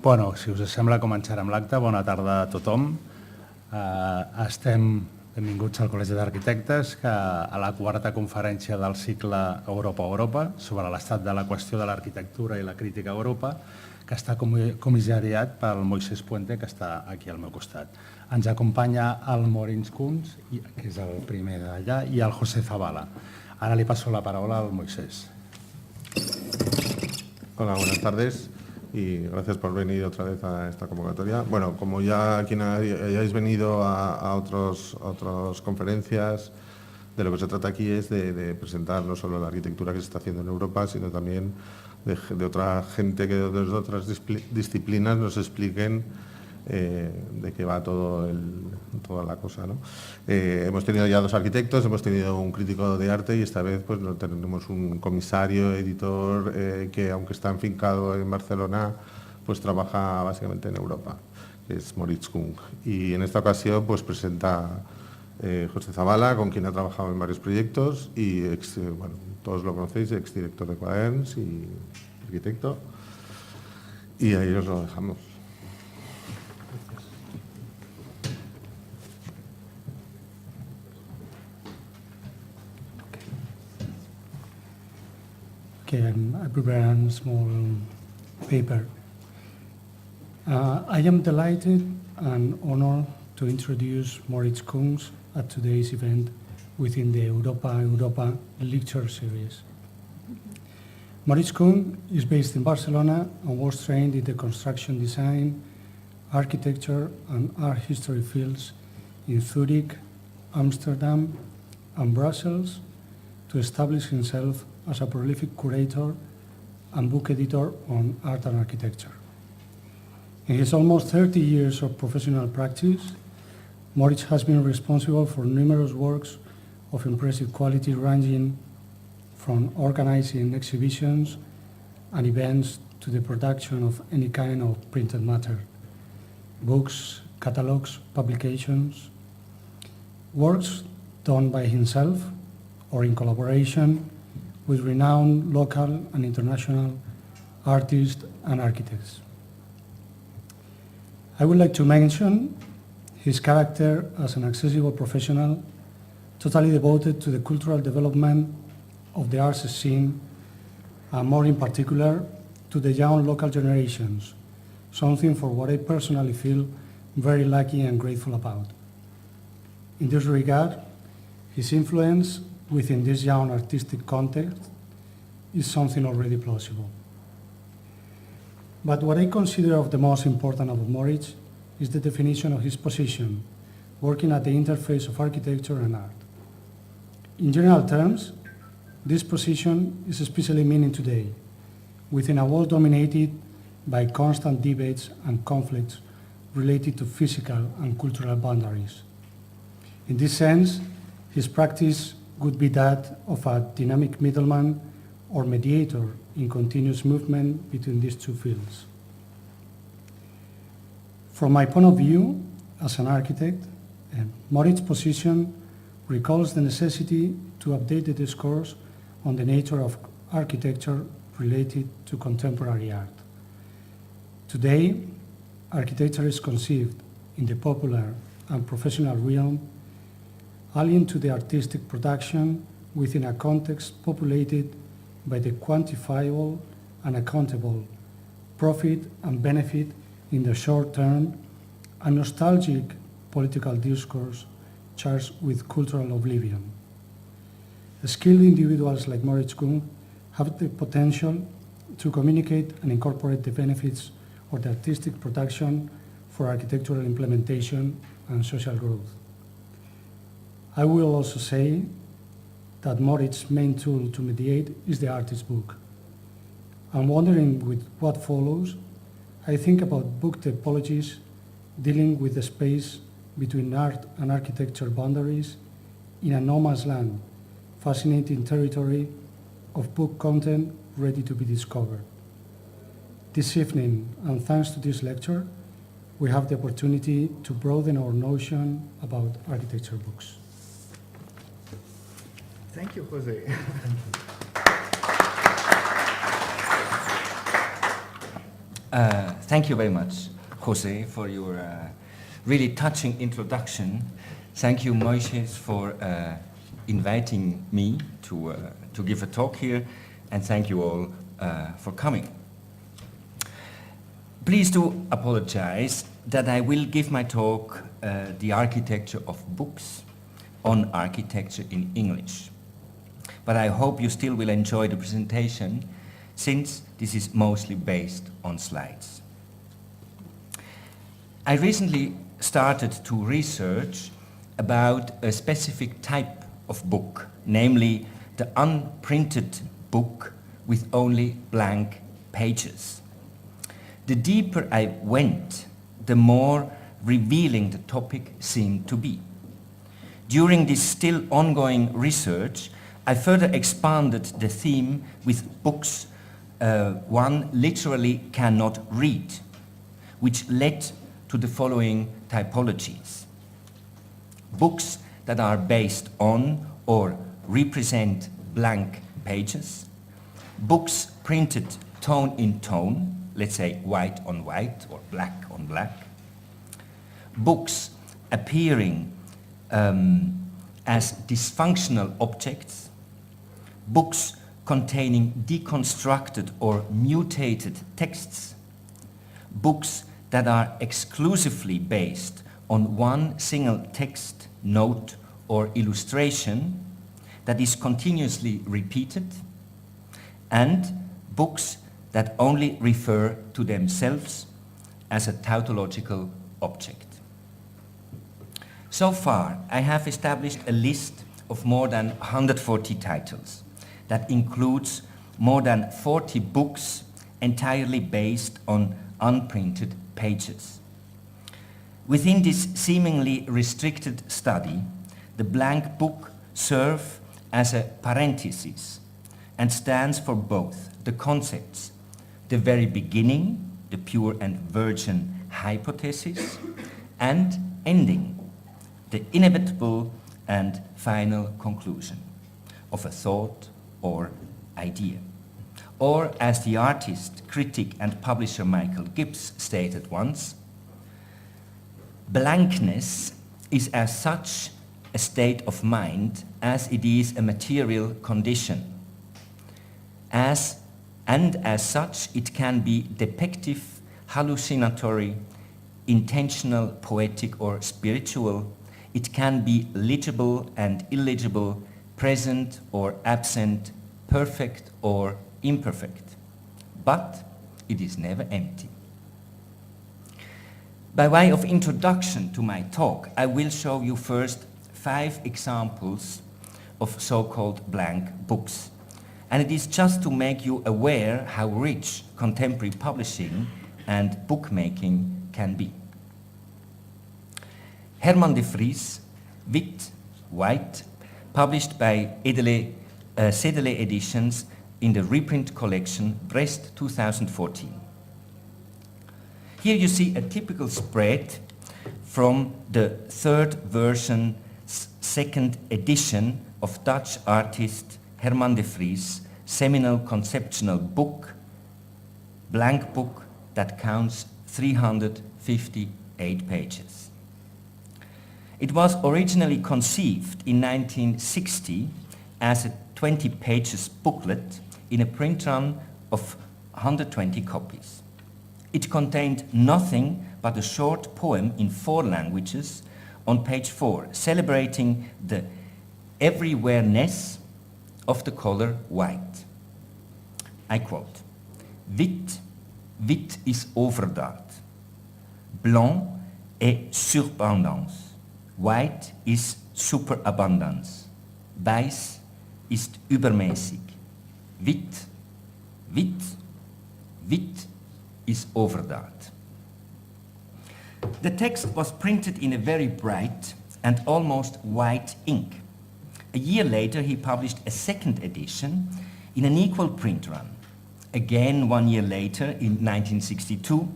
Bueno, si us sembla, començarem l'acte. Bona tarda a tothom. Estem benvinguts al Col·legi d'Arquitectes, que a la quarta conferència del cicle EUROPA sobre l'estat de la qüestió de l'arquitectura i la crítica a Europa, que està comissariat pel Moritz Küng, que està aquí al meu costat. Ens acompanya el Moritz Küng, que és el primer d'allà, i el José Zavala. Ara li passo la paraula al Moisés. Hola, buenas tardes y gracias por venir otra vez a esta convocatoria. Bueno, como ya aquí hayáis venido a otras conferencias, de lo que se trata aquí es de presentar no solo la arquitectura que se está haciendo en Europa, sino también de otra gente que desde otras disciplinas nos expliquen de qué va toda la cosa, ¿no? Hemos tenido ya 2 arquitectos, hemos tenido un crítico de arte y esta vez pues tenemos un comisario, editor, que aunque está enfincado en Barcelona, pues trabaja básicamente en Europa, que es Moritz Küng. Y en esta ocasión pues presenta José Zavala, con quien ha trabajado en varios proyectos y bueno, todos lo conocéis, exdirector de COAC y arquitecto. Y ahí os lo dejamos. I prepared a small paper. I am delighted and honored to introduce Moritz Küng at today's event within the EUROPA lecture series. Moritz Küng is based in Barcelona and was trained in the construction design, architecture and art history fields in Zurich, Amsterdam and Brussels to establish himself as a prolific curator and book editor on art and architecture. In his almost 30 years of professional practice, Moritz has been responsible for numerous works of impressive quality, ranging from organizing exhibitions and events to the production of any kind of printed matter, books, catalogs, publications, works done by himself or in collaboration with renowned local and international artists and architects. I would like to mention his character as an accessible professional, totally devoted to the cultural development of the arts scene, and more in particular to the young local generations, something for what I personally feel very lucky and grateful about. In this regard, his influence within this young artistic context is something already plausible. But what I consider of the most important about Moritz is the definition of his position, working at the interface of architecture and art. In general terms, this position is especially meaning today, within a world dominated by constant debates and conflicts related to physical and cultural boundaries. In this sense, his practice would be that of a dynamic middleman or mediator in continuous movement between these two fields. From my point of view, as an architect, Moritz's position recalls the necessity to update the discourse on the nature of architecture related to contemporary art. Today, architecture is conceived in the popular and professional realm, alien to the artistic production within a context populated by the quantifiable and accountable, profit and benefit in the short term, a nostalgic political discourse charged with cultural oblivion. Skilled individuals like Moritz Küng have the potential to communicate and incorporate the benefits of the artistic production for architectural implementation and social growth. I will also say that Moritz's main tool to mediate is the artist's book. And wondering with what follows, I think about book typologies dealing with the space between art and architecture boundaries in a no man's land, fascinating territory of book content ready to be discovered. This evening, and thanks to this lecture, we have the opportunity to broaden our notion about architecture books. Thank you, Jose. Thank you very much, Jose, for your really touching introduction. Thank you, Moisés, for inviting me to give a talk here, and thank you all for coming. Please do apologize that I will give my talk, The Architecture of Books, on architecture in English. But I hope you still will enjoy the presentation, since this is mostly based on slides. I recently started to research about a specific type of book, namely the unprinted book with only blank pages. The deeper I went, the more revealing the topic seemed to be. During this still ongoing research, I further expanded the theme with books one literally cannot read, which led to the following typologies. Books that are based on or represent blank pages, books printed tone in tone, let's say white on white or black on black, books appearing as dysfunctional objects, books containing deconstructed or mutated texts, books that are exclusively based on one single text, note, or illustration that is continuously repeated, and books that only refer to themselves as a tautological object. So far, I have established a list of more than 140 titles that includes more than 40 books entirely based on unprinted pages. Within this seemingly restricted study, the blank book serves as a parenthesis and stands for both the concepts, the very beginning, the pure and virgin hypothesis, and ending, the inevitable and final conclusion of a thought or idea. Or, as the artist, critic, and publisher Michael Gibbs stated once, blankness is as such a state of mind as it is a material condition. As such, it can be depictive, hallucinatory, intentional, poetic, or spiritual. It can be legible and illegible, present or absent, perfect or imperfect. But it is never empty. By way of introduction to my talk, I will show you first 5 examples of so-called blank books. And it is just to make you aware how rich contemporary publishing and bookmaking can be. Herman de Vries, Wit, White, published by Sedele Editions in the reprint collection Brest 2014. Here you see a typical spread from the 3rd version, 2nd edition of Dutch artist Herman de Vries' seminal conceptual book, blank book that counts 358 pages. It was originally conceived in 1960 as a 20 pages booklet in a print run of 120 copies. It contained nothing but a short poem in 4 languages on page 4, celebrating the everywhere-ness of the color white. I quote, Wit, wit is overdaad. Blanc est surabondance. White is superabundance. Weiß ist übermäßig. Wit, wit, wit is overdaad. The text was printed in a very bright and almost white ink. A year later, he published a 2nd edition in an equal print run. Again, 1 year later, in 1962,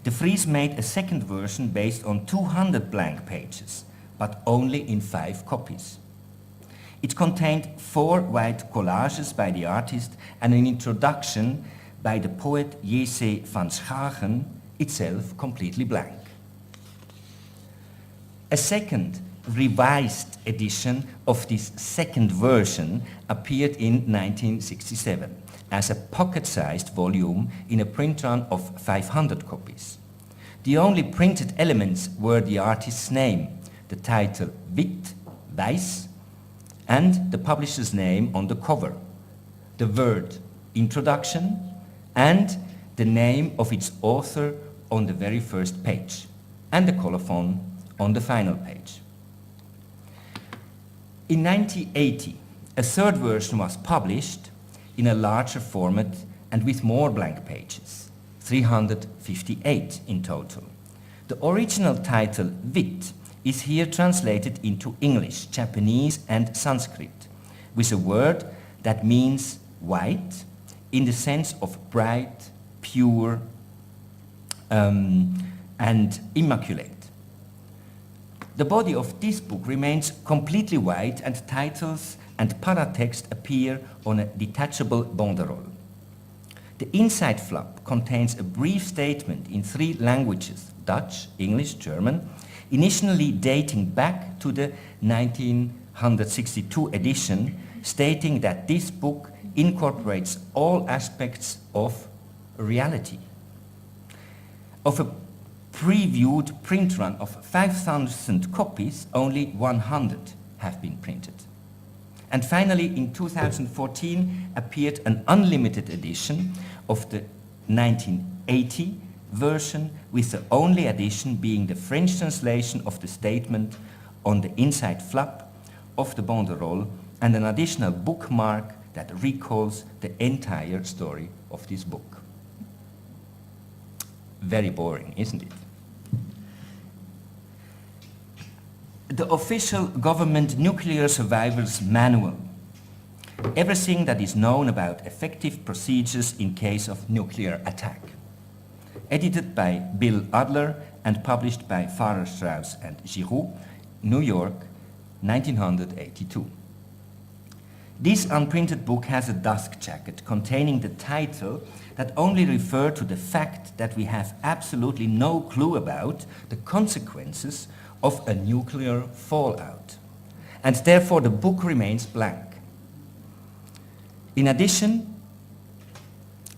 de Vries made a 2nd version based on 200 blank pages, but only in 5 copies. It contained 4 white collages by the artist and an introduction by the poet J.C. van Schagen, itself completely blank. A second revised edition of this second version appeared in 1967 as a pocket-sized volume in a print run of 500 copies. The only printed elements were the artist's name, the title Wit, Weiß, and the publisher's name on the cover, the word Introduction, and the name of its author on the very first page, and the colophon on the final page. In 1980, a third version was published in a larger format and with more blank pages, 358 in total. The original title, Wit, is here translated into English, Japanese, and Sanskrit, with a word that means white in the sense of bright, pure, and immaculate. The body of this book remains completely white, and titles and paratext appear on a detachable banderole. The inside flap contains a brief statement in 3 languages, Dutch, English, German, initially dating back to the 1962 edition, stating that this book incorporates all aspects of reality. Of a previewed print run of 5,000 copies, only 100 have been printed. And finally, in 2014, appeared an unlimited edition of the 1980 version, with the only addition being the French translation of the statement on the inside flap of the banderole and an additional bookmark that recalls the entire story of this book. Very boring, isn't it? The official government nuclear survivors manual. Everything that is known about effective procedures in case of nuclear attack. Edited by Bill Adler and published by Farrar, Straus and Giroux, New York, 1982. This unprinted book has a dust jacket containing the title that only refer to the fact that we have absolutely no clue about the consequences of a nuclear fallout, and therefore the book remains blank. In addition,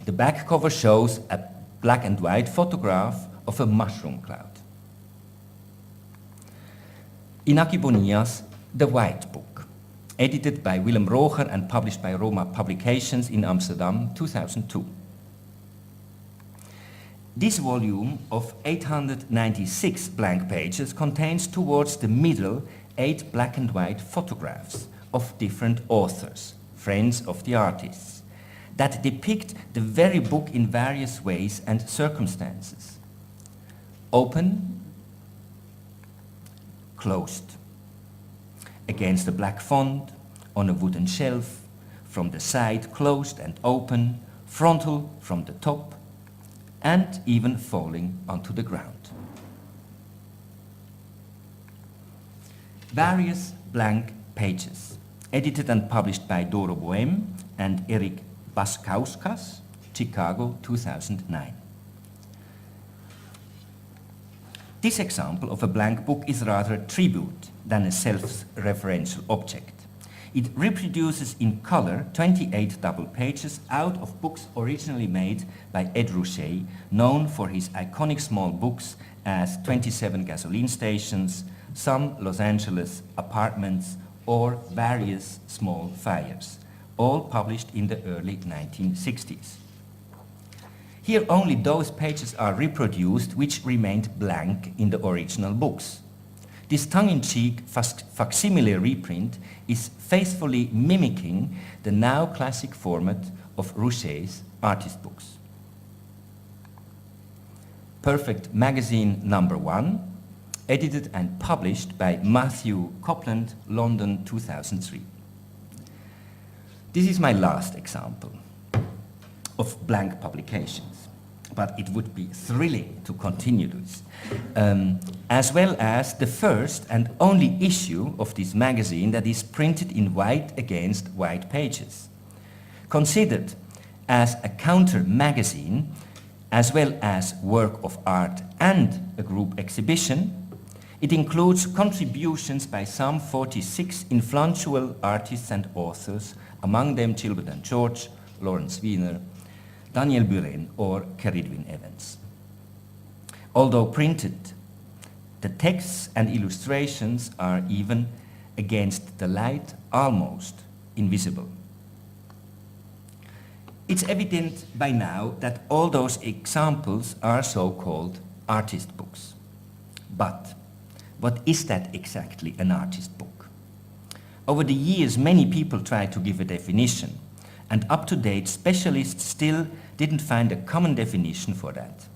the back cover shows a black and white photograph of a mushroom cloud. Inaki Bonilla's The White Book, edited by Willem Roger and published by Roma Publications in Amsterdam, 2002. This volume of 896 blank pages contains towards the middle 8 black and white photographs of different authors, friends of the artists, that depict the very book in various ways and circumstances. Open, closed, against a black font, on a wooden shelf, from the side closed and open, frontal from the top, and even falling onto the ground. Various blank pages, edited and published by Doro Boehm and Eric Baskauskas, Chicago, 2009. This example of a blank book is rather a tribute than a self-referential object. It reproduces in color 28 double pages out of books originally made by Ed Ruscha, known for his iconic small books as 27 Gasoline Stations, Some Los Angeles Apartments, or Various Small Fires, all published in the early 1960s. Here only those pages are reproduced which remained blank in the original books. This tongue-in-cheek facsimile reprint is faithfully mimicking the now classic format of Ruscha's artist books. Perfect Magazine #1, edited and published by Matthew Copland, London, 2003. This is my last example of blank publications, but it would be thrilling to continue this, as well as the first and only issue of this magazine that is printed in white against white pages. Considered as a counter magazine, as well as work of art and a group exhibition, it includes contributions by some 46 influential artists and authors, among them Gilbert and George, Lawrence Wiener, Daniel Buren, or Keridwin Evans. Although printed, the texts and illustrations are, even against the light, almost invisible. It's evident by now that all those examples are so-called artist books. But what is that exactly, an artist book? Over the years, many people tried to give a definition, and up-to-date specialists still didn't find a common definition for that.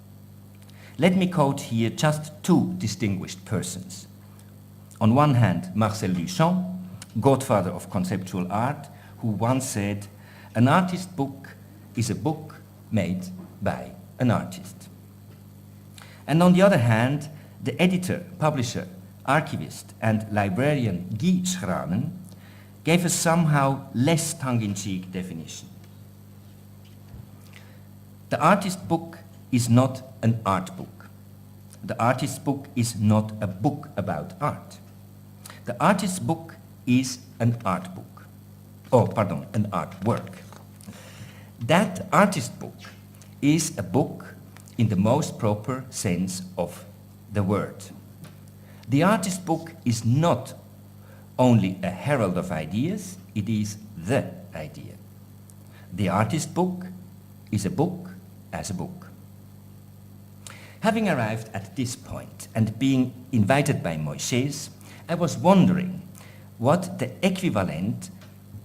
Let me quote here just two distinguished persons. On one hand, Marcel Duchamp, godfather of conceptual art, who once said, "An artist book is a book made by an artist." And on the other hand, the editor, publisher, archivist, and librarian Guy Schranen gave a somehow less tongue-in-cheek definition. The artist book is not an art book. The artist book is not a book about art. The artist book is an art book. An artwork. That artist book is a book in the most proper sense of the word. The artist book is not only a herald of ideas, it is the idea. The artist book is a book as a book. Having arrived at this point and being invited by Moisés, I was wondering what the equivalent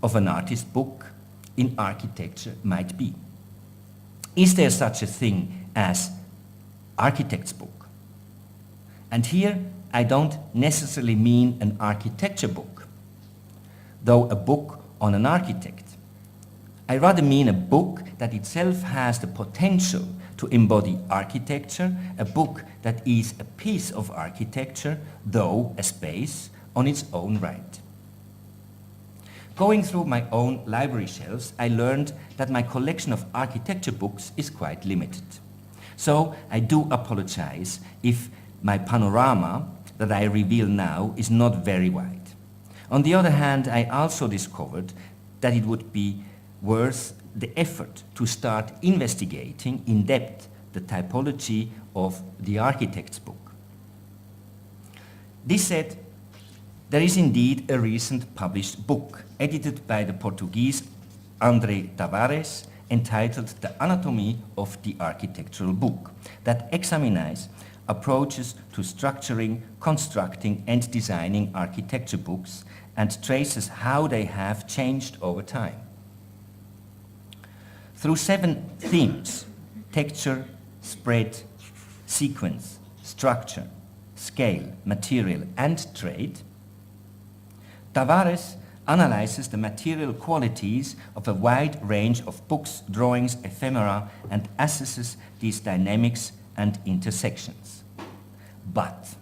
of an artist book in architecture might be. Is there such a thing as architect's book? And here I don't necessarily mean an architecture book, though a book on an architect. I rather mean a book that itself has the potential to embody architecture, a book that is a piece of architecture, though a space on its own right. Going through my own library shelves, I learned that my collection of architecture books is quite limited. So I do apologize if my panorama that I reveal now is not very wide. On the other hand, I also discovered that it would be worth the effort to start investigating in depth the typology of the architect's book. This said, there is indeed a recent published book edited by the Portuguese André Tavares entitled The Anatomy of the Architectural Book that examines approaches to structuring, constructing and designing architecture books and traces how they have changed over time. Through 7 themes, texture, spread, sequence, structure, scale, material and trade, Tavares analyzes the material qualities of a wide range of books, drawings, ephemera, and assesses these dynamics and intersections. But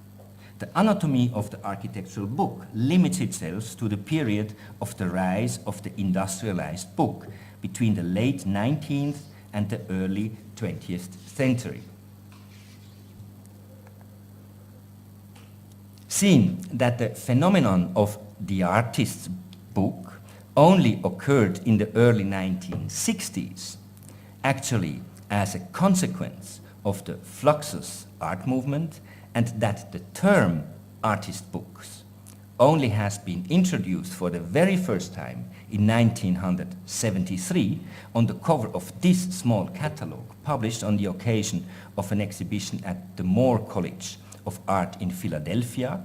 the anatomy of the architectural book limits itself to the period of the rise of the industrialized book between the late 19th and the early 20th century. Seeing that the phenomenon of the artist's book only occurred in the early 1960s, actually as a consequence of the Fluxus art movement, and that the term artist books only has been introduced for the very first time in 1973 on the cover of this small catalogue published on the occasion of an exhibition at the Moore College of Art in Philadelphia,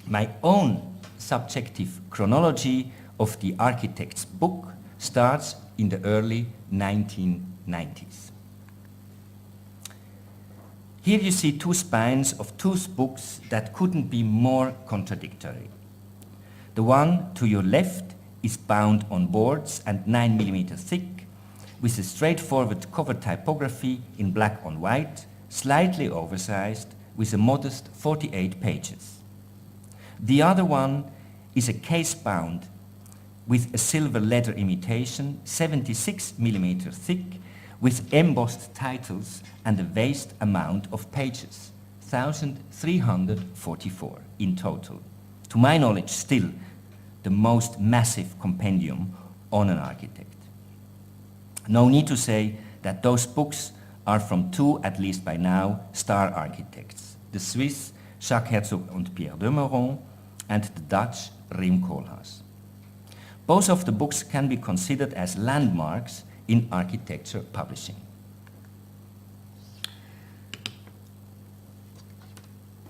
my own subjective chronology of the architect's book starts in the early 1990s. Here you see 2 spines of 2 books that couldn't be more contradictory. The one to your left is bound on boards and 9 mm thick, with a straightforward cover typography in black on white, slightly oversized, with a modest 48 pages. The other one is a case-bound with a silver leather imitation, 76 mm thick, with embossed titles and a vast amount of pages, 1,344 in total. To my knowledge, still the most massive compendium on an architect. No need to say that those books are from two, at least by now, star architects, the Swiss Jacques Herzog and Pierre de Meuron and the Dutch Rem Koolhaas. Both of the books can be considered as landmarks in architecture publishing.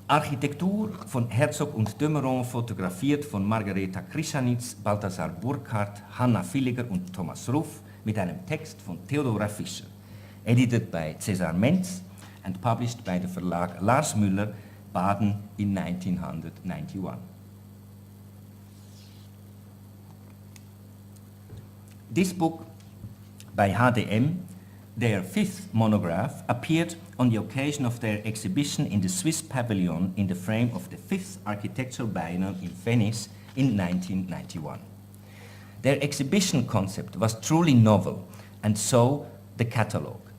Architektur von Herzog und de Meuron, fotografiert von Margareta Krischanitz, Balthasar Burkhardt, Hanna Villiger und Thomas Ruff mit einem Text von Theodora Fischer, edited by Cesar Menz and published by the Verlag Lars Müller, Baden in 1991. This book by HDM, their fifth monograph, appeared on the occasion of their exhibition in the Swiss Pavilion in the frame of the 5th Architectural Biennale in Venice in 1991. Their exhibition concept was truly novel, and so the catalogue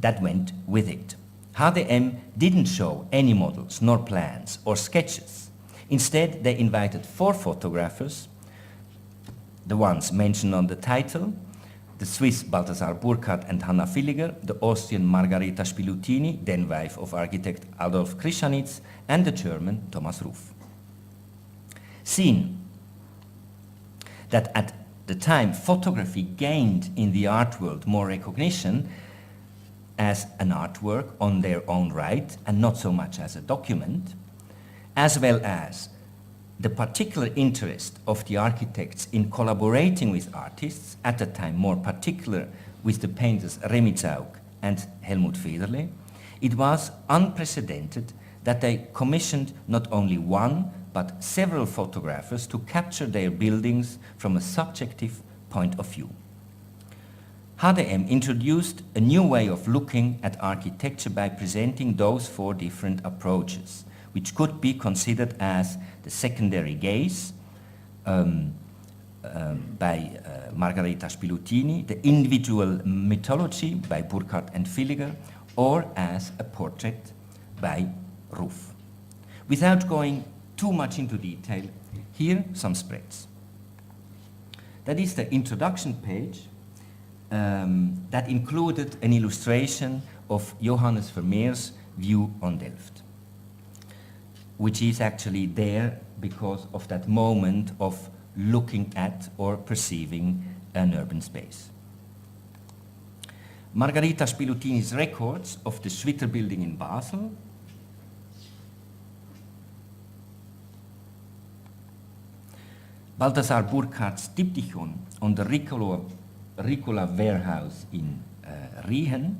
that went with it. HDM didn't show any models, nor plans, or sketches. Instead, they invited 4 photographers, the ones mentioned on the title, the Swiss Balthasar Burkhardt and Hanna Villiger, the Austrian Margareta Spilutini, then wife of architect Adolf Krischanitz, and the German Thomas Ruff. Seen that at the time photography gained in the art world more recognition as an artwork on their own right and not so much as a document, as well as the particular interest of the architects in collaborating with artists, at the time more particular with the painters Remi Zaug and Helmut Federle, it was unprecedented that they commissioned not only one but several photographers to capture their buildings from a subjective point of view. HDM introduced a new way of looking at architecture by presenting those 4 different approaches, which could be considered as the secondary gaze by Margareta Spilutini, the individual mythology by Burkhardt and Villiger, or as a portrait by Ruff. Without going too much into detail, here some spreads. That is the introduction page that included an illustration of Johannes Vermeer's view on Delft, which is actually there because of that moment of looking at or perceiving an urban space. Margareta Spilutini's records of the Schwitter building in Basel, Balthasar Burkhardt's Diptychon on the Ricola warehouse in Riehen,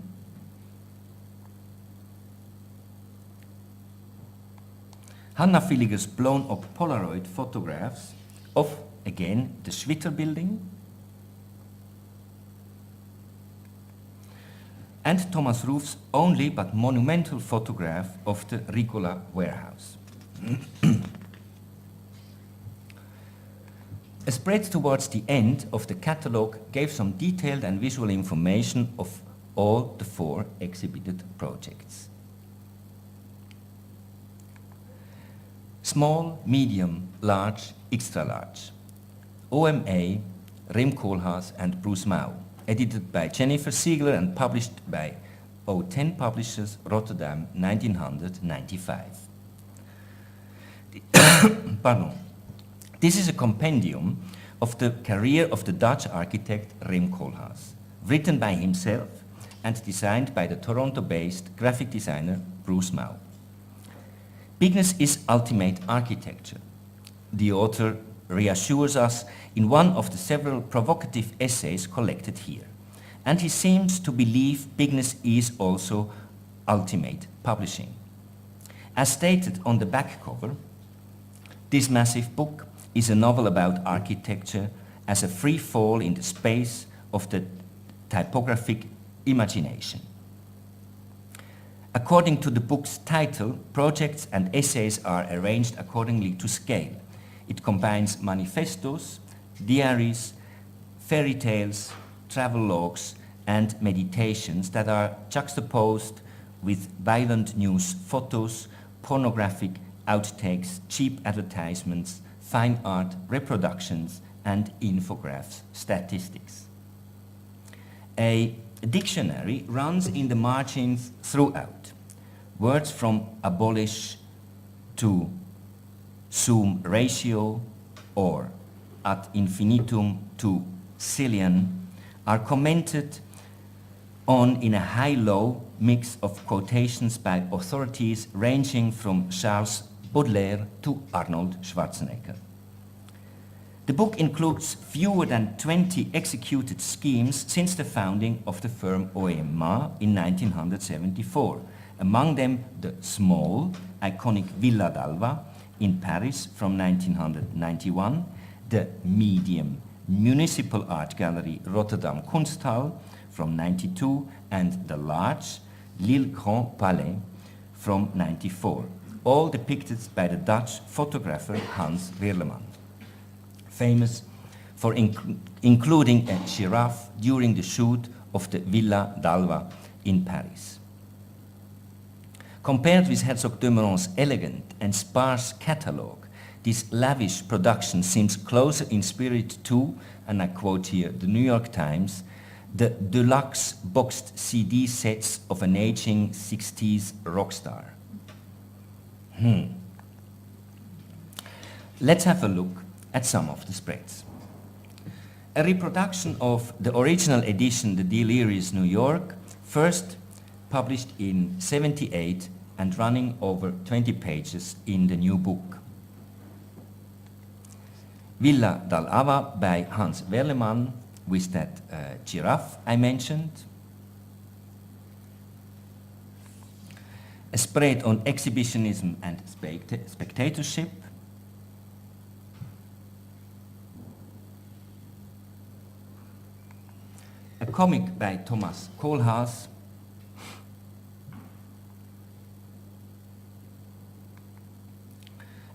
Hanna Villiger's blown-up Polaroid photographs of, again, the Schwitter building, and Thomas Ruff's only but monumental photograph of the Ricola warehouse. A spread towards the end of the catalogue gave some detailed and visual information of all the 4 exhibited projects. Small, medium, large, extra large. OMA, Rem Koolhaas and Bruce Mau, edited by Jennifer Siegler and published by O10 Publishers, Rotterdam, 1995. Pardon. This is a compendium of the career of the Dutch architect Rem Koolhaas, written by himself and designed by the Toronto-based graphic designer Bruce Mau. Bigness is ultimate architecture. The author reassures us in one of the several provocative essays collected here, and he seems to believe bigness is also ultimate publishing. As stated on the back cover, this massive book is a novel about architecture as a free fall in the space of the typographic imagination. According to the book's title, projects and essays are arranged accordingly to scale. It combines manifestos, diaries, fairy tales, travel logs, and meditations that are juxtaposed with violent news photos, pornographic outtakes, cheap advertisements, fine art reproductions, and infographics statistics. A dictionary runs in the margins throughout. Words from abolish to sum ratio or ad infinitum to zillion are commented on in a high-low mix of quotations by authorities ranging from Charles Baudelaire to Arnold Schwarzenegger. The book includes fewer than 20 executed schemes since the founding of the firm OEMA in 1974. Among them, the small, iconic Villa d'Alva in Paris from 1991, the medium Municipal Art Gallery Rotterdam Kunsthal from 92, and the large Lille Grand Palais from 94, all depicted by the Dutch photographer Hans Weerleman, famous for including a giraffe during the shoot of the Villa d'Alva in Paris. Compared with Herzog de Meuron's elegant and sparse catalogue, this lavish production seems closer in spirit to, and I quote here, the New York Times, the deluxe boxed CD sets of an aging 60s rock star. Let's have a look at some of the spreads. A reproduction of the original edition, The Delirious New York, first published in '78 and running over 20 pages in the new book. Villa d'Alva by Hans Weerleman with that giraffe I mentioned. A spread on exhibitionism and spectatorship. A comic by Thomas Kohlhaas.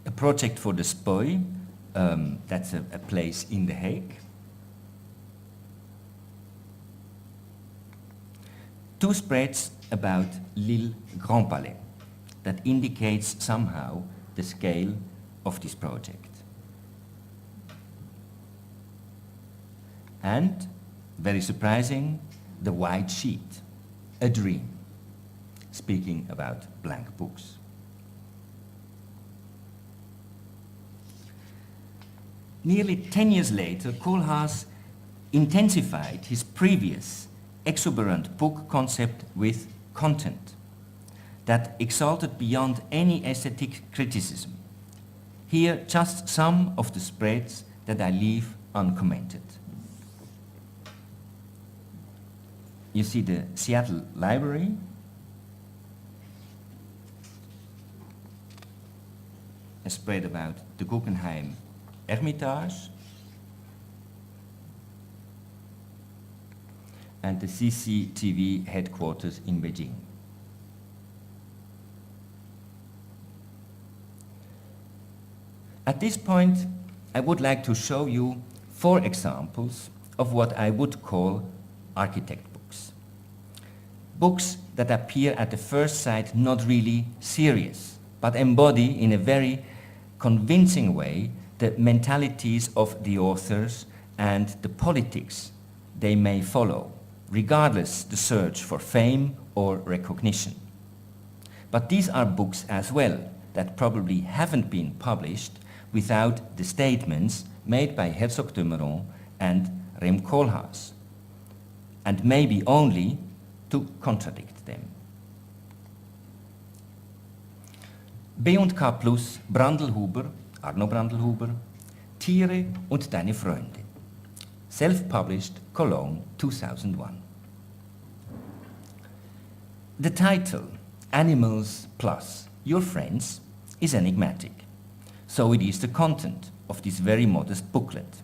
A project for the Spoi, that's a place in The Hague. Two spreads about Lille Grand Palais that indicates somehow the scale of this project. And, very surprising, The White Sheet, A Dream, speaking about blank books. Nearly 10 years later, Kohlhaas intensified his previous exuberant book concept with content that exalted beyond any aesthetic criticism. Here, just some of the spreads that I leave uncommented. You see the Seattle Library, a spread about the Guggenheim Hermitage, and the CCTV headquarters in Beijing. At this point, I would like to show you 4 examples of what I would call architect books. Books that appear at the first sight not really serious, but embody in a very convincing way the mentalities of the authors and the politics they may follow, regardless the search for fame or recognition. But these are books as well that probably haven't been published without the statements made by Herzog de Meuron and Rem Koolhaas, and maybe only to contradict them. B&K Plus, Brandlhuber, Arno Brandlhuber, Tiere und deine Freunde. Self-published, Cologne, 2001. The title, Animals Plus Your Friends, is enigmatic. So it is the content of this very modest booklet.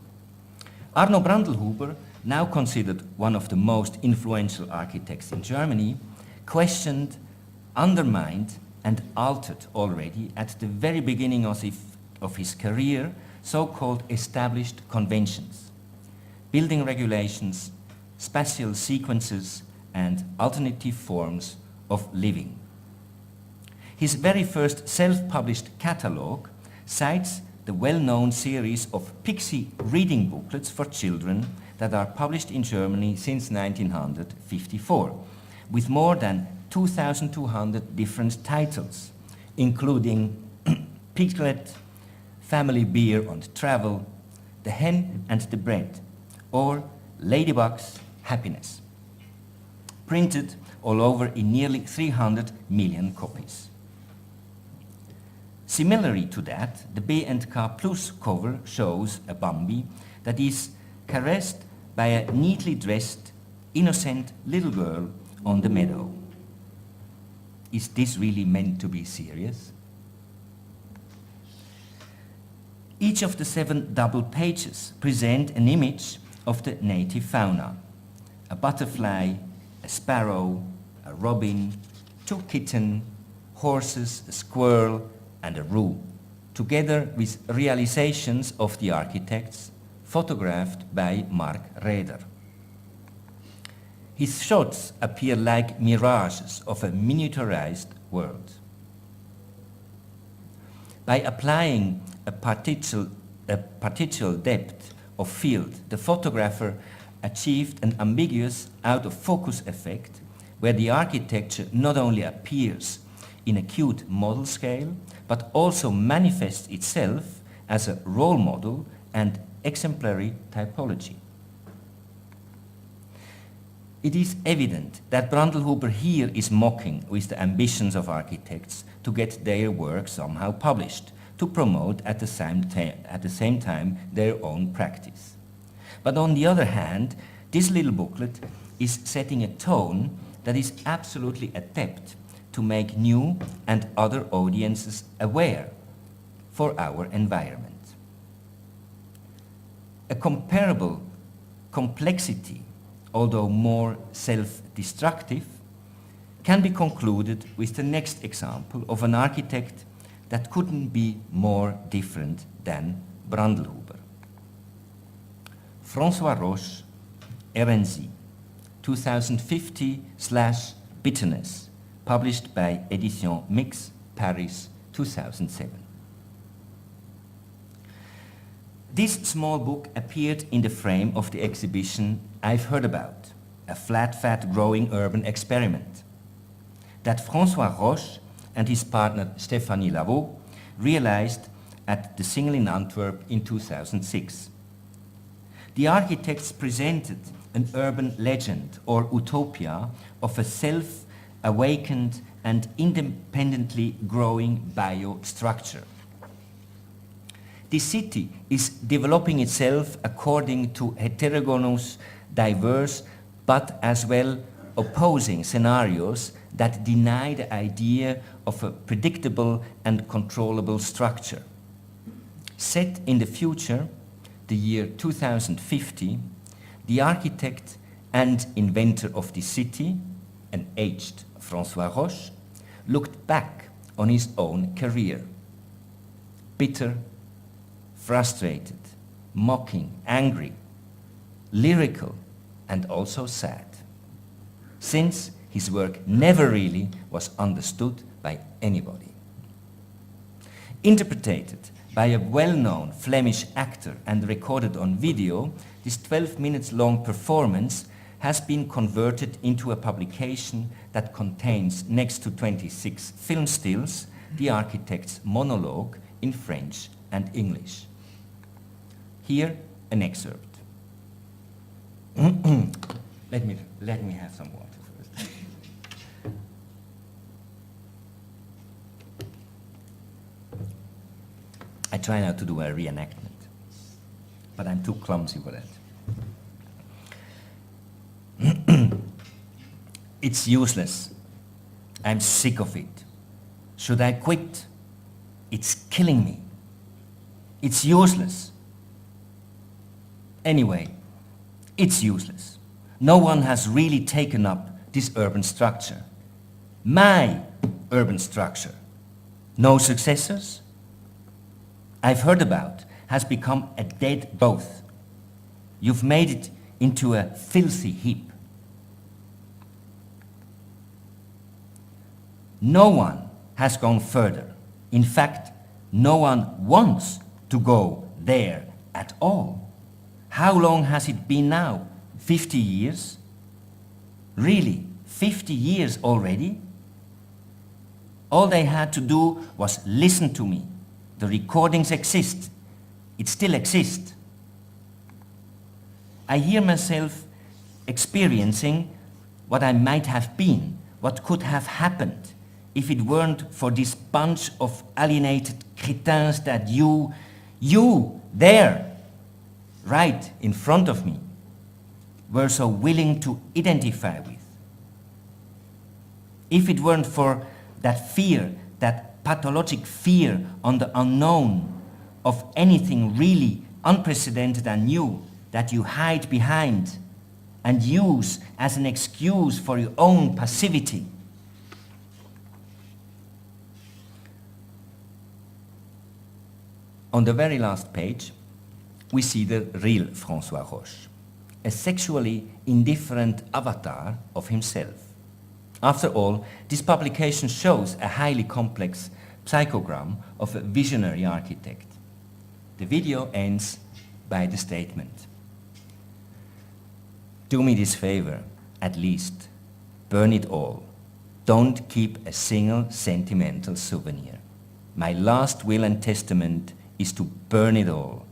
Arno Brandlhuber, now considered one of the most influential architects in Germany, questioned, undermined, and altered already at the very beginning of his career so-called established conventions, building regulations, spatial sequences, and alternative forms of living. His very first self-published catalogue cites the well-known series of Pixie reading booklets for children that are published in Germany since 1954, with more than 2,200 different titles, including Piglet, Family Beer and Travel, The Hen and the Bread, or Ladybug's Happiness, printed all over in nearly 300 million copies. Similarly to that, the B&K Plus cover shows a Bambi that is caressed by a neatly dressed, innocent little girl on the meadow. Is this really meant to be serious? Each of the 7 double pages present an image of the native fauna: a butterfly, a sparrow, a robin, 2 kittens, horses, a squirrel, and a roo, together with realizations of the architects, photographed by Mark Raeder. His shots appear like mirages of a miniaturized world. By applying a partial depth of field, the photographer achieved an ambiguous out-of-focus effect where the architecture not only appears in acute model scale, but also manifests itself as a role model and exemplary typology. It is evident that Brandlhuber here is mocking with the ambitions of architects to get their work somehow published, to promote at the same time their own practice. But on the other hand, this little booklet is setting a tone that is absolutely adept to make new and other audiences aware for our environment. A comparable complexity, although more self-destructive, can be concluded with the next example of an architect that couldn't be more different than Brandlhuber. François Roche, RNZ, 2050/Bitterness, published by Éditions Mix, Paris, 2007. This small book appeared in the frame of the exhibition I've Heard About, a flat, fat, growing urban experiment that François Roche and his partner Stéphanie Lavaux realized at the Single in Antwerp in 2006. The architects presented an urban legend or utopia of a self-awakened and independently growing biostructure. The city is developing itself according to heterogeneous, diverse, but as well opposing scenarios that deny the idea of a predictable and controllable structure. Set in the future, the year 2050, the architect and inventor of the city, an aged François Roche, looked back on his own career. Bitter, frustrated, mocking, angry, lyrical, and also sad, since his work never really was understood by anybody. Interpreted by a well-known Flemish actor and recorded on video, this 12 minutes long performance has been converted into a publication that contains, next to 26 film stills, the architect's monologue in French and English. Here, an excerpt. Let me have some water first. I try now to do a reenactment, but I'm too clumsy for that. It's useless. I'm sick of it. Should I quit? It's killing me. It's useless. Anyway, it's useless. No one has really taken up this urban structure. My urban structure. No successors? I've Heard About has become a dead both. You've made it into a filthy heap. No one has gone further. In fact, no one wants to go there at all. How long has it been now? 50 years? Really? 50 years already? All they had to do was listen to me. The recordings exist. It still exists. I hear myself experiencing what I might have been, what could have happened if it weren't for this bunch of alienated crétins that you there, right in front of me, were so willing to identify with. If it weren't for that fear, that pathologic fear on the unknown of anything really unprecedented and new that you hide behind and use as an excuse for your own passivity. On the very last page, we see the real François Roche, a sexually indifferent avatar of himself. After all, this publication shows a highly complex psychogram of a visionary architect. The video ends by the statement: "Do me this favor, at least, burn it all. Don't keep a single sentimental souvenir. My last will and testament is to burn it all.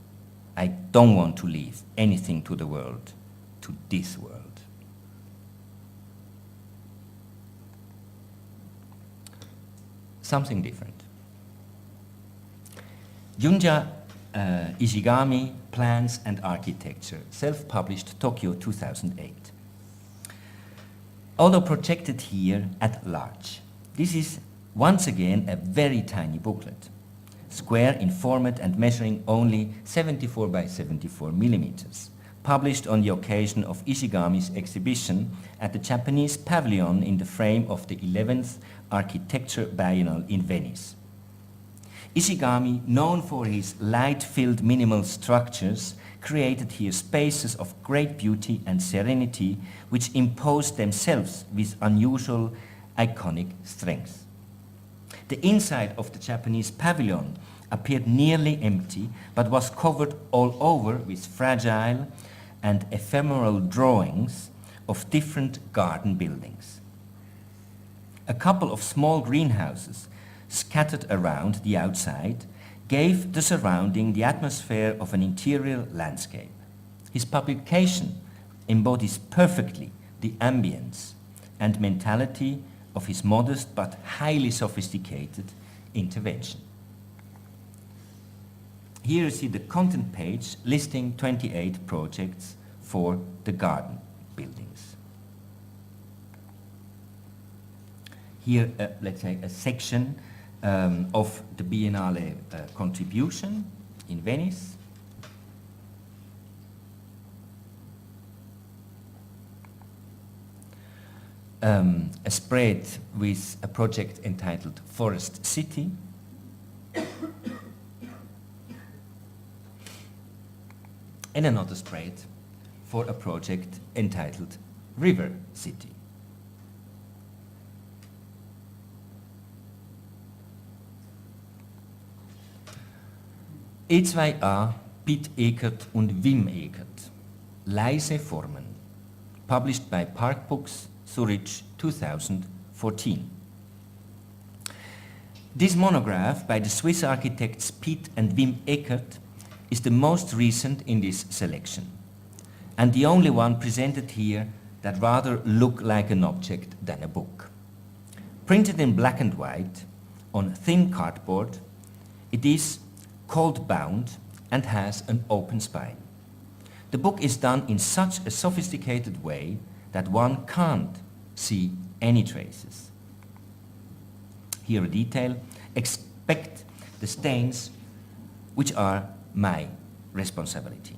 I don't want to leave anything to the world, to this world." Something different. Junja Ishigami, Plans and Architecture, self-published, Tokyo 2008. Although projected here at large, this is once again a very tiny booklet, square in format and measuring only 74 by 74 millimeters, published on the occasion of Ishigami's exhibition at the Japanese Pavilion in the frame of the 11th Architecture Biennale in Venice. Ishigami, known for his light-filled minimal structures, created here spaces of great beauty and serenity which imposed themselves with unusual iconic strength. The inside of the Japanese pavilion appeared nearly empty, but was covered all over with fragile and ephemeral drawings of different garden buildings. A couple of small greenhouses scattered around the outside gave the surrounding the atmosphere of an interior landscape. His publication embodies perfectly the ambience and mentality of his modest but highly sophisticated intervention. Here you see the content page listing 28 projects for the garden buildings. Here, let's say, a section of the Biennale contribution in Venice. A spread with a project entitled Forest City. And another spread for a project entitled River City. E2A, Piet Ekert und Wim Ekert, Leise Formen, published by Park Books, Zurich, 2014. This monograph by the Swiss architects Piet and Wim Ekert is the most recent in this selection, and the only one presented here that rather look like an object than a book. Printed in black and white on thin cardboard, it is cold-bound and has an open spine. The book is done in such a sophisticated way that one can't see any traces. Here a detail: expect the stains, which are my responsibility.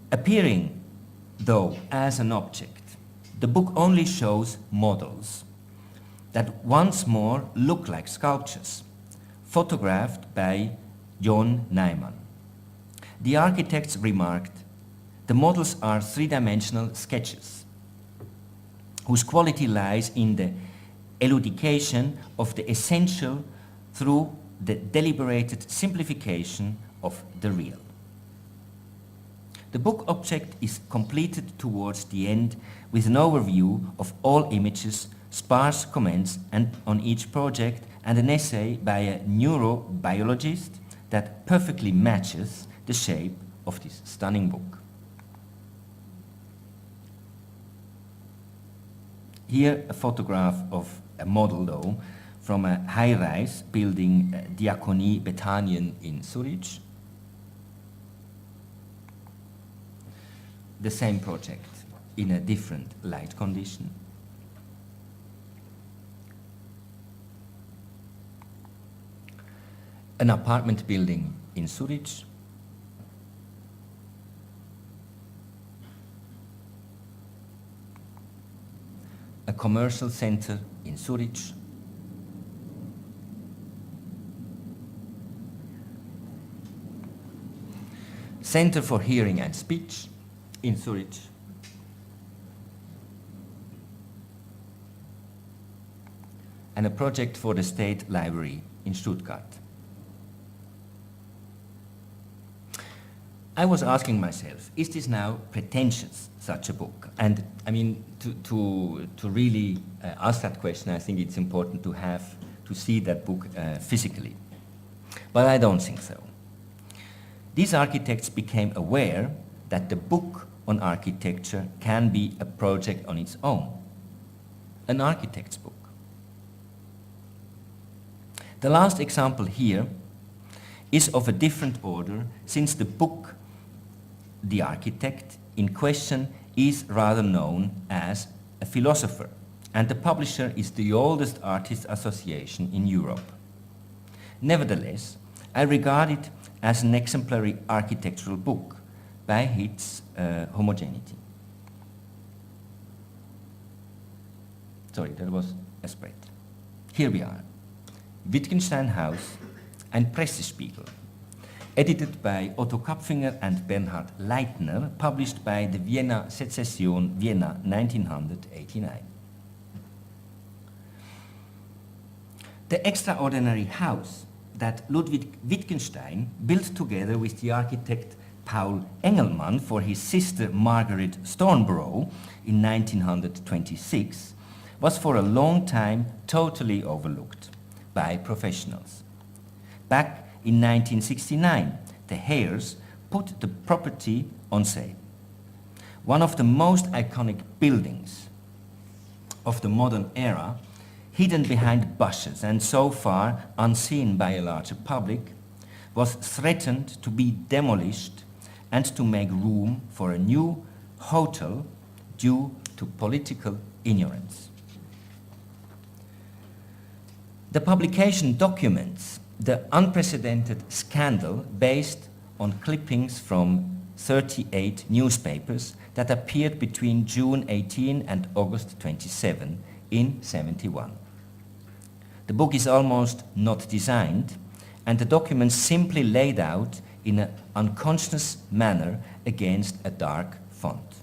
Appearing, though, as an object, the book only shows models that once more look like sculptures. photographed by John Neyman. The architects remarked, "The models are three-dimensional sketches, whose quality lies in the elucidation of the essential through the deliberated simplification of the real." The book object is completed towards the end with an overview of all images, sparse comments on each project, and an essay by a neurobiologist that perfectly matches the shape of this stunning book. Here a photograph of a model, though, from a high-rise building, Diakonie Bethanien in Zurich. The same project in a different light condition. An apartment building in Zurich. A commercial center in Zurich. Center for Hearing and Speech in Zurich. And a project for the State Library in Stuttgart. I was asking myself, is this now pretentious, such a book? And I mean, to really ask that question, I think it's important to see that book physically. But I don't think so. These architects became aware that the book on architecture can be a project on its own, an architect's book. The last example here is of a different order, since the book, The Architect, in question is rather known as a philosopher, and the publisher is the oldest artists' association in Europe. Nevertheless, I regard it as an exemplary architectural book by its homogeneity. Sorry, that was a spread. Here we are. Wittgenstein House, ein Pressespiegel, edited by Otto Kapfinger and Bernhard Leitner, published by the Vienna Secession, Vienna, 1989. The extraordinary house that Ludwig Wittgenstein built together with the architect Paul Engelmann for his sister Margaret Stornborough in 1926 was for a long time totally overlooked by professionals. Back in 1969, the Hayers put the property on sale. One of the most iconic buildings of the modern era, hidden behind bushes and so far unseen by a larger public, was threatened to be demolished and to make room for a new hotel due to political ignorance. The publication documents the unprecedented scandal based on clippings from 38 newspapers that appeared between June 18 and August 27 in 71. The book is almost not designed, and the documents simply laid out in an unconscious manner against a dark font.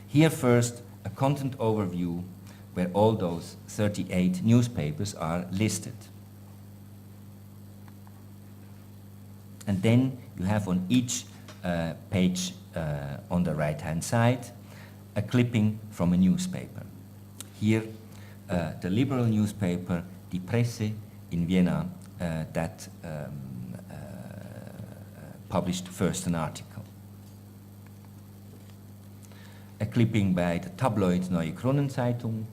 Here first, a content overview where all those 38 newspapers are listed. And then you have on each page on the right-hand side a clipping from a newspaper. Here, the liberal newspaper Die Presse in Vienna that published first an article. A clipping by the tabloid Neue Kronenzeitung.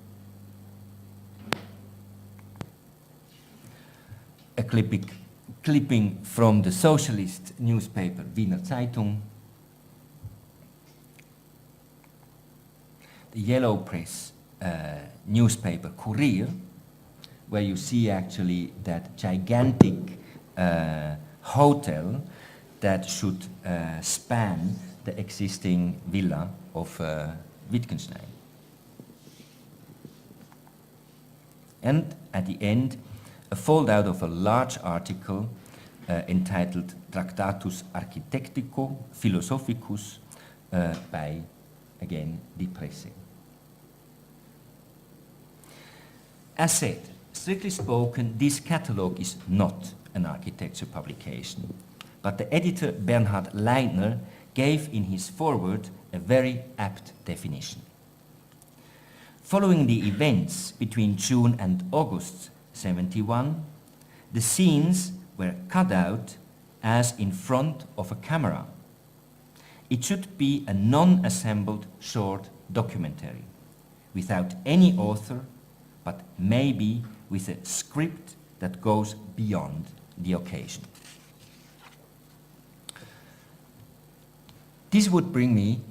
A clipping from the socialist newspaper Wiener Zeitung. The yellow press newspaper Kurier, where you see actually that gigantic hotel that should span the existing villa of Wittgenstein. And at the end, a fold-out of a large article entitled Tractatus Architectico Philosophicus by, again, Di Presse. As said, strictly spoken, this catalogue is not an architecture publication, but the editor Bernhard Leitner gave in his foreword a very apt definition. Following the events between June and August 71, the scenes were cut out as in front of a camera. It should be a non-assembled short documentary, without any author, but maybe with a script that goes beyond the occasion. This would bring me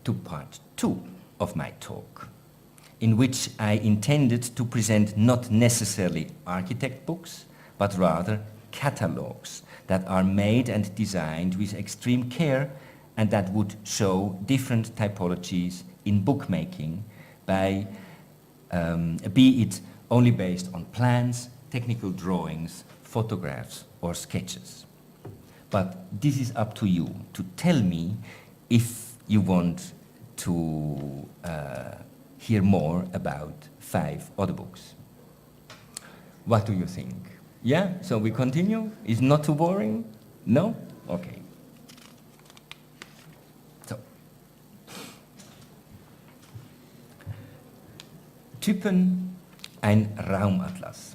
to part 2 of my talk, in which I intended to present not necessarily architect books, but rather catalogues that are made and designed with extreme care and that would show different typologies in bookmaking by, be it only based on plans, technical drawings, photographs or sketches. But this is up to you to tell me if you want to hear more about 5 other books. What do you think? Yeah, so we continue? Is not too boring? No? Okay. So, Typen, ein Raumatlas.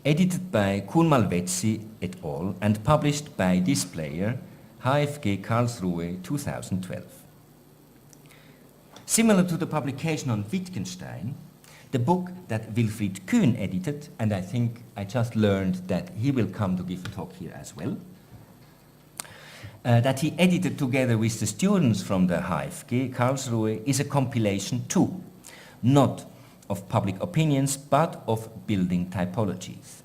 Edited by Kuhn Malvezzi et al. And published by Displayer, HFG Karlsruhe 2012. Similar to the publication on Wittgenstein, the book that Wilfried Kühn edited, and I think I just learned that he will come to give a talk here as well, that he edited together with the students from the HFG Karlsruhe, is a compilation too, not of public opinions, but of building typologies.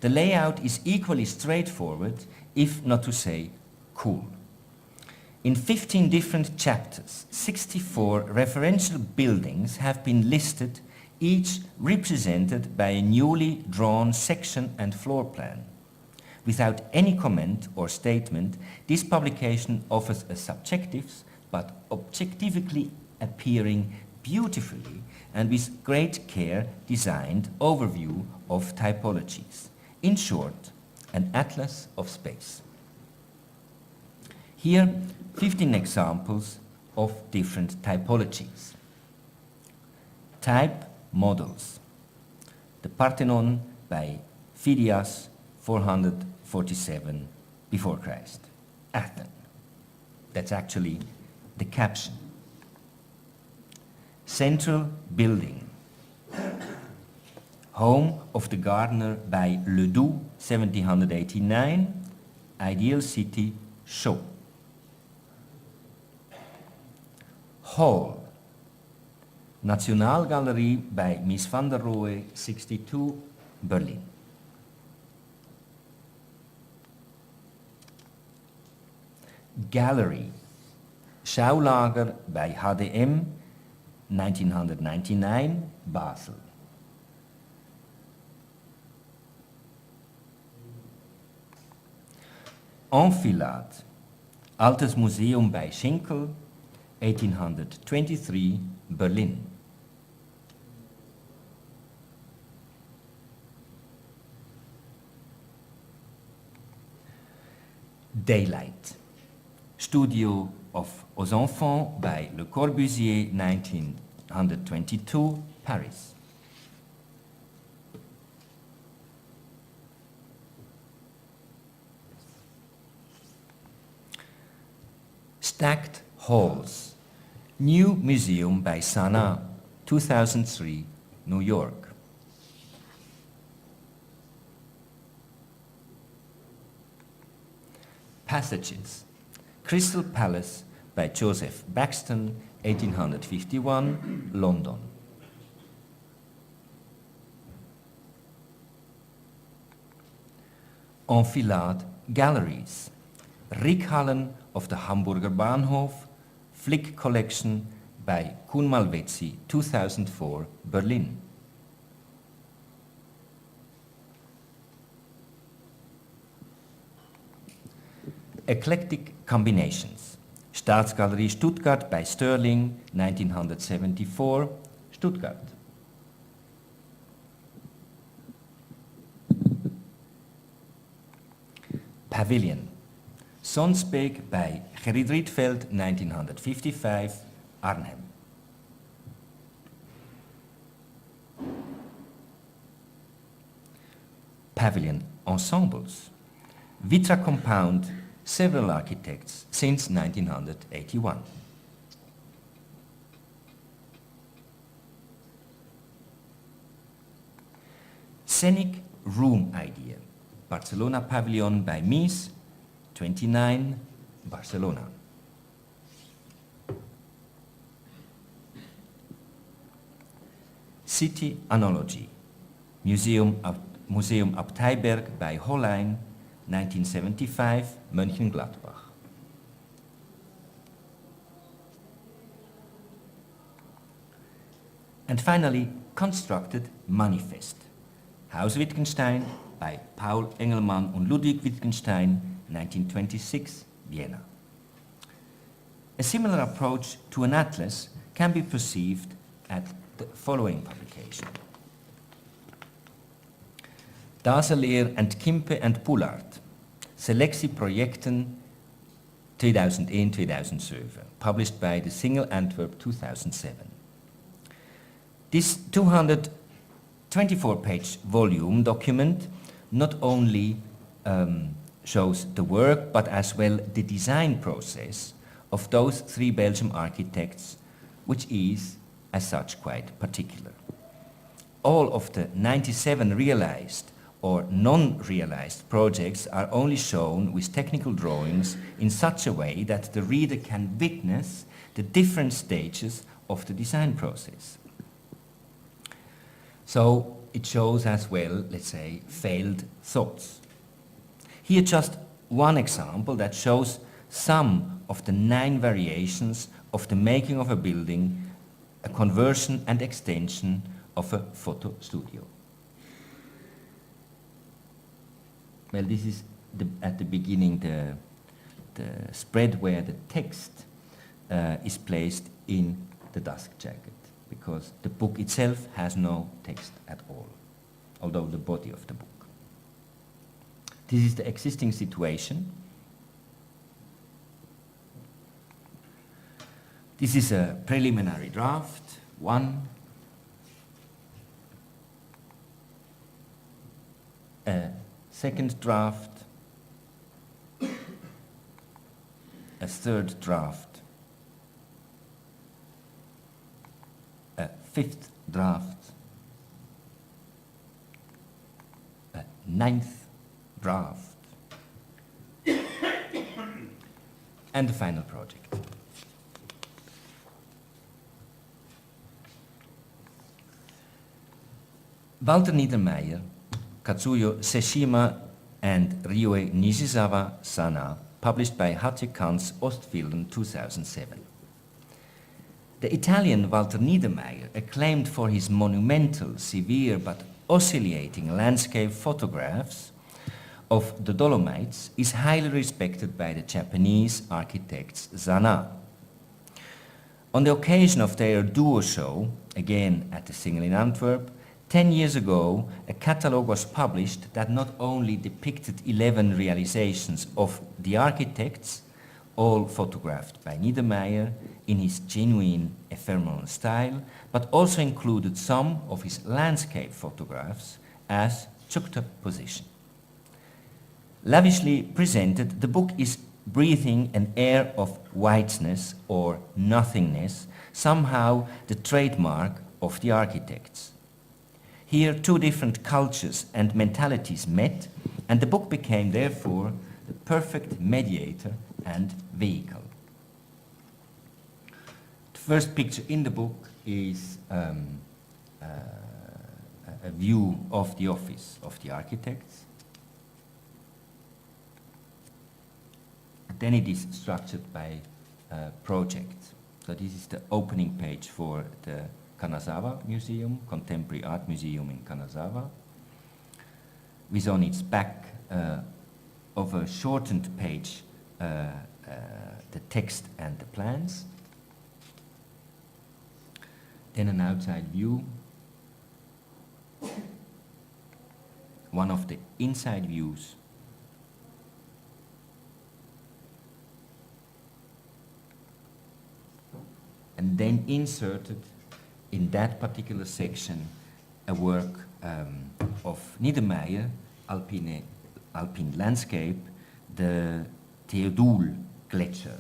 The layout is equally straightforward, if not to say cool. In 15 different chapters, 64 referential buildings have been listed, each represented by a newly drawn section and floor plan. Without any comment or statement, this publication offers a subjective but objectively appearing beautifully and with great care designed overview of typologies. In short, an atlas of space. Here, 15 examples of different typologies. Type models. The Parthenon by Phidias, 447 before Christ. Athens. That's actually the caption. Central building. Home of the Gardener by Ledoux, 1789. Ideal city, Chaux. Hall. Nationalgalerie by Mies van der Rohe, 62, Berlin. Gallery. Schaulager by HDM, 1999, Basel. Enfilade. Altes Museum bei Schinkel, 1823, Berlin. Daylight. Studio of aux Enfants by Le Corbusier, 1922, Paris. Stacked Halls. New Museum by Sana, 2003, New York. Passages. Crystal Palace by Joseph Baxton, 1851, London. Enfilade Galleries. Rickhallen of the Hamburger Bahnhof, Flick Collection by Kuhn Malvezzi, 2004, Berlin. eclectic combinations. Staatsgalerie Stuttgart by Sterling, 1974, Stuttgart. Pavilion. Sonsbeek by Gerrit Rietveld, 1955, Arnhem. Pavilion ensembles. Vitra Compound, several architects since 1981. Scenic room idea. Barcelona Pavilion by Mies, 29, Barcelona. City Analogy. Museum Abteiberg by Hollein, 1975, Mönchengladbach. And finally, Constructed Manifest. Haus Wittgenstein by Paul Engelmann und Ludwig Wittgenstein, 1926, Vienna. A similar approach to an atlas can be perceived at the following publication. Daseleer and Kimpe and Poulard, Selectieprojecten 2001-2007, published by the Single Antwerp 2007. This 224-page volume document not only shows the work, but as well the design process of those three Belgian architects, which is, as such, quite particular. All of the 97 realized or non-realized projects are only shown with technical drawings in such a way that the reader can witness the different stages of the design process. So it shows as well, let's say, failed thoughts. Here just one example that shows some of the 9 variations of the making of a building, a conversion and extension of a photo studio. Well, this is at the beginning the spread where the text is placed in the dust jacket, because the book itself has no text at all, although the body of the book. This is the existing situation. This is a preliminary draft, 1. A second draft, a third draft, a 5th draft, a 9th draft, and the final project. Walter Niedermeyer, Katsuyo Seshima, and Ryue Nishizawa Sana, published by Hatje Kantz Ostfilden 2007. The Italian Walter Niedermeyer, acclaimed for his monumental, severe but oscillating landscape photographs of the Dolomites, is highly respected by the Japanese architects Sana. On the occasion of their duo show, again at the Single in Antwerp, 10 years ago, a catalogue was published that not only depicted 11 realizations of the architects, all photographed by Niedermeyer in his genuine ephemeral style, but also included some of his landscape photographs as juxtaposition. Lavishly presented, the book is breathing an air of whiteness or nothingness, somehow the trademark of the architects. Here, 2 different cultures and mentalities met, and the book became, therefore, the perfect mediator and vehicle. The first picture in the book is a view of the office of the architects. Then it is structured by projects. So this is the opening page for the Kanazawa Museum, Contemporary Art Museum in Kanazawa, with on its back of a shortened page the text and the plans. Then an outside view. One of the inside views. And then inserted in that particular section a work of Niedermeyer, Alpine landscape, the Theodul glacier.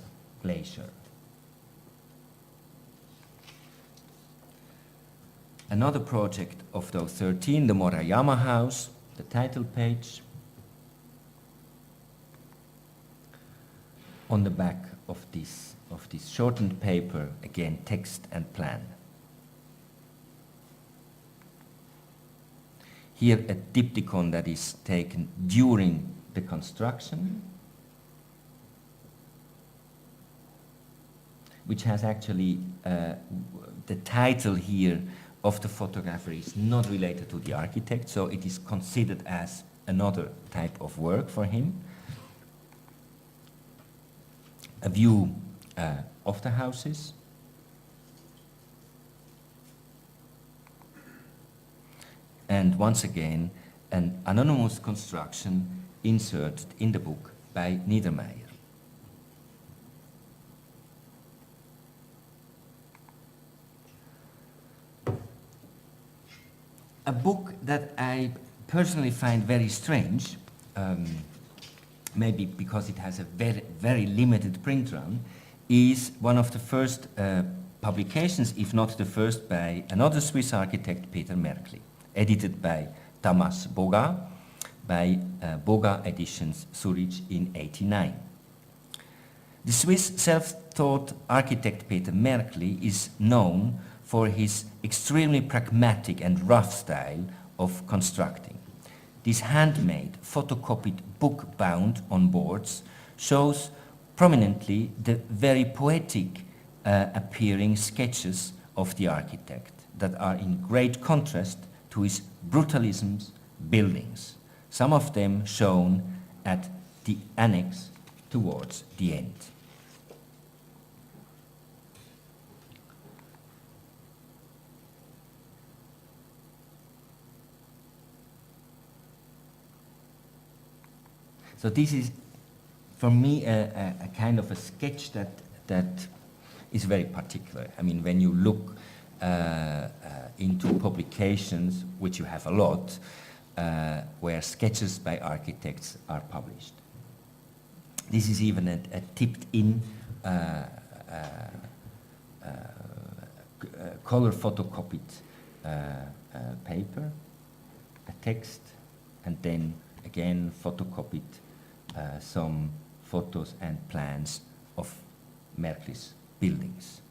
Another project of those 13, the Morayama house, the title page. On the back of this shortened paper, again, text and plan. Here a diptychon that is taken during the construction, which has actually, the title here of the photographer is not related to the architect, so it is considered as another type of work for him. A view of the houses. And once again, an anonymous construction inserted in the book by Niedermeyer. A book that I personally find very strange, maybe because it has a very, very limited print run, is one of the first publications, if not the first, by another Swiss architect, Peter Merkli, edited by Thomas Boga, by Boga Editions, Zurich in '89. The Swiss self-taught architect Peter Merkli is known for his extremely pragmatic and rough style of constructing. This handmade, photocopied book bound on boards shows prominently the very poetic appearing sketches of the architect that are in great contrast to his brutalism's buildings, some of them shown at the annex towards the end. So this is, for me, a kind of a sketch that is very particular. I mean, when you look into publications, which you have a lot, where sketches by architects are published. This is even a tipped-in color photocopied paper, a text, and then again photocopied some photos and plans of Merkli's buildings.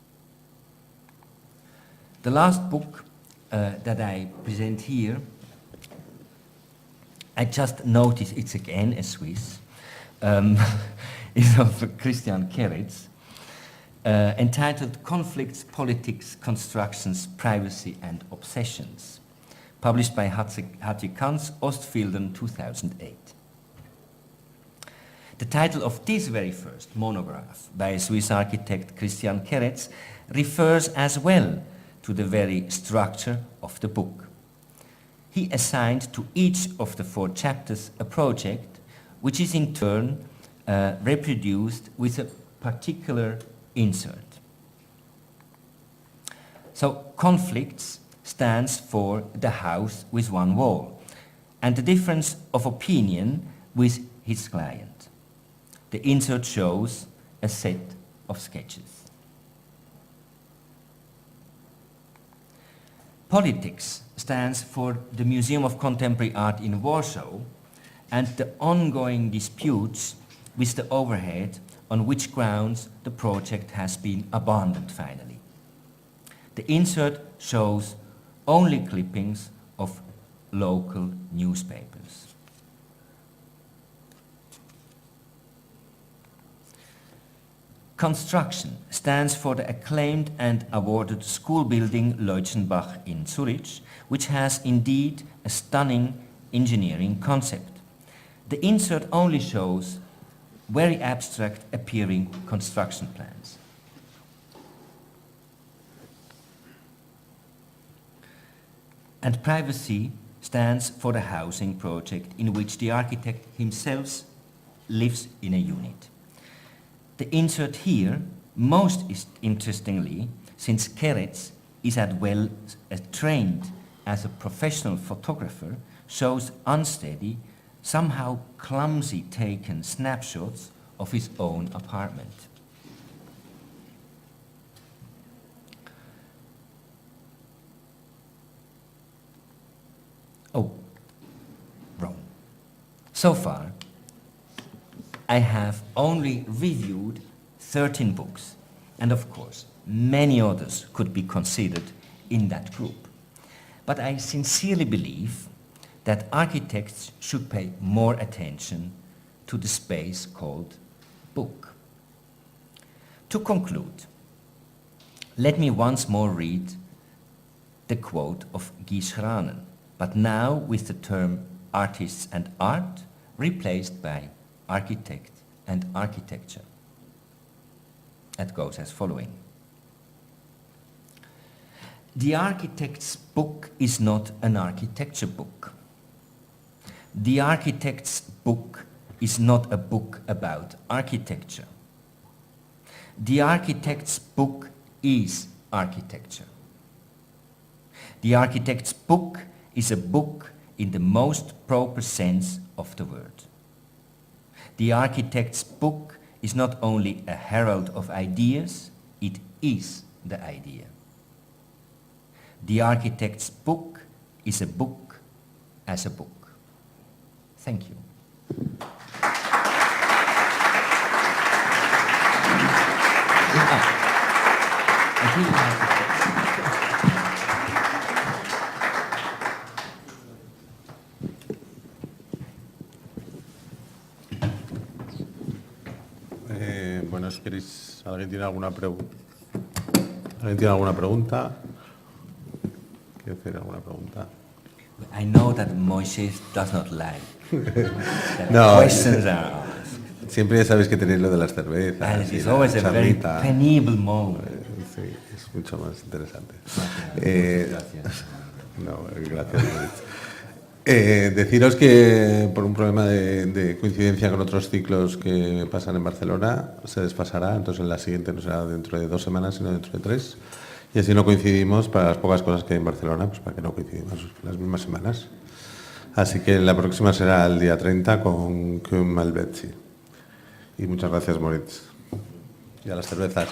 The last book that I present here, I just noticed it's again a Swiss, is of Christian Keretz, entitled Conflicts, Politics, Constructions, Privacy and Obsessions, published by Hattie Kanz, Ostfildern, 2008. The title of this very first monograph by Swiss architect Christian Keretz refers as well to the very structure of the book. He assigned to each of the 4 chapters a project which is in turn reproduced with a particular insert. So conflicts stands for the house with one wall and the difference of opinion with his client. The insert shows a set of sketches. Politics stands for the Museum of Contemporary Art in Warsaw and the ongoing disputes with the overhead on which grounds the project has been abandoned finally. The insert shows only clippings of local newspapers. Construction stands for the acclaimed and awarded school building Leutzenbach in Zurich, which has indeed a stunning engineering concept. The insert only shows very abstract appearing construction plans. And privacy stands for the housing project in which the architect himself lives in a unit. The insert here, most interestingly, since Keretz is as well trained as a professional photographer, shows unsteady, somehow clumsy taken snapshots of his own apartment. Oh, wrong. So far, I have only reviewed 13 books, and of course, many others could be considered in that group. But I sincerely believe that architects should pay more attention to the space called book. To conclude, let me once more read the quote of Guy Schranen, but now with the term artists and art replaced by architect and architecture. That goes as following. The architect's book is not an architecture book. The architect's book is not a book about architecture. The architect's book is architecture. The architect's book is a book in the most proper sense of the word. The architect's book is not only a herald of ideas, it is the idea. The architect's book is a book as a book. Thank you. Bueno, si queréis, ¿alguien tiene alguna pregunta? ¿Alguien tiene alguna pregunta? ¿Quiere hacer alguna pregunta? I know that Moisés does not like that No, questions are asked. Siempre ya sabéis que tenéis lo de las cervezas. And it y is la always a very charlita. penibel moment. Sí, es mucho más interesante. Gracias. No, gracias, Moritz. Deciros que por un problema de coincidencia con otros ciclos que pasan en Barcelona se desfasará, entonces en la siguiente no será dentro de 2 semanas, sino dentro de 3. Y así no coincidimos para las pocas cosas que hay en Barcelona, pues para que no coincidimos las mismas semanas. Así que la próxima será el día 30 con Küng Malvezzi. Y muchas gracias, Moritz. Y a las cervezas.